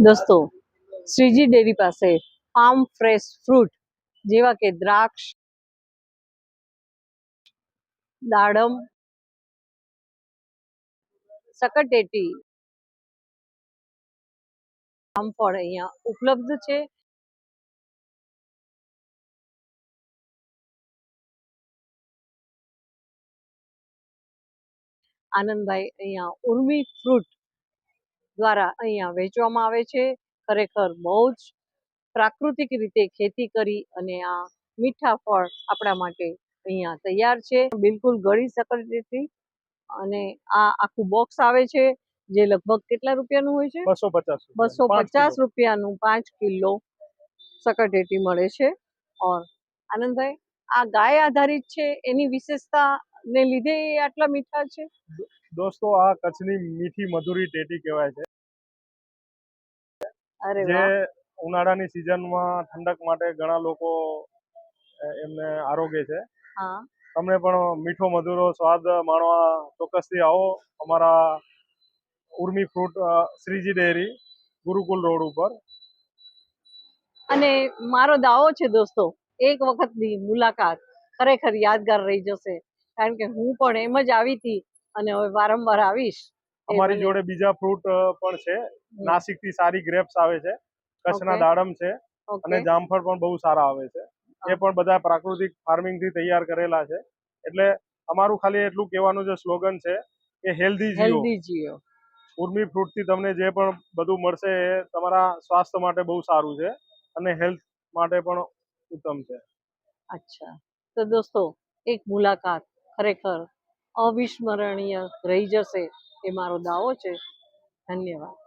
દોસ્તો, શ્રીજી ડેરી પાસે farm fresh fruit જેવા કે દ્રાક્ષ, દાડમ, સકરટેટી, જામફળ અહીંયા ઉપલબ્ધ છે. આનંદભાઈ અહીંયા ઉર્મી ફ્રૂટ દ્વારા અહીંયા વેચવામાં આવે છે. ખરેખર બહુ જ પ્રાકૃતિક રીતે ખેતી કરી અને આ મીઠા ફળ આપણા માટે અહીંયા તૈયાર છે. બિલકુલ ગળી સકરટેટી અને આ આખું બોક્સ આવે છે જે લગભગ કેટલા રૂપિયાનું હોય છે? 250 રૂપિયાનું 5 કિલો સકરટેટી મળે છે. ઓર આનંદભાઈ, આ ગાય આધારિત છે, એની વિશેષતા ને લીધે આટલા મીઠા છે? દોસ્તો, આ કચ્છની મીઠી મધુરી ટેટી કહેવાય છે. અરે જે વાહ! ઉનાળાની સિઝનમાં ઠંડક માટે ઘણા લોકો એમને આરોગે છે. હા, તમને પણ મીઠો મધુરો સ્વાદ માણવા ચોક્કસથી આવો અમારા Urmi fruit Shriji dairy Gurukul road ઉપર. અને મારો દાવો છે દોસ્તો, એક વખતની મુલાકાત ખરેખર યાદગાર રહી જશે, કારણ કે હું પણ એમ જ આવી હતી અને હવે વારંવાર આવીશ. અમારી જોડે બીજા ફ્રૂટ પણ છે. નાસિકથી સારી ગ્રેપ્સ આવે છે, કચ્છના દાડમ છે અને જામફળ પણ બહુ સારા આવે છે. એ પણ બધા પ્રાકૃતિક ફાર્મિંગથી તૈયાર કરેલા છે. એટલે અમારું ખાલી એટલું કહેવાનું જે સ્લોગન છે કે હેલ્ધી જીઓ. ઉર્મી ફ્રૂટથી તમને જે પણ બધું મળશે એ તમારા સ્વાસ્થ્ય માટે બહુ સારું છે અને હેલ્થ માટે પણ ઉત્તમ છે. અચ્છા, તો દોસ્તો, એક મુલાકાત ખરેખર અવિસ્મરણીય રહી જશે એ મારો દાવો છે. ધન્યવાદ.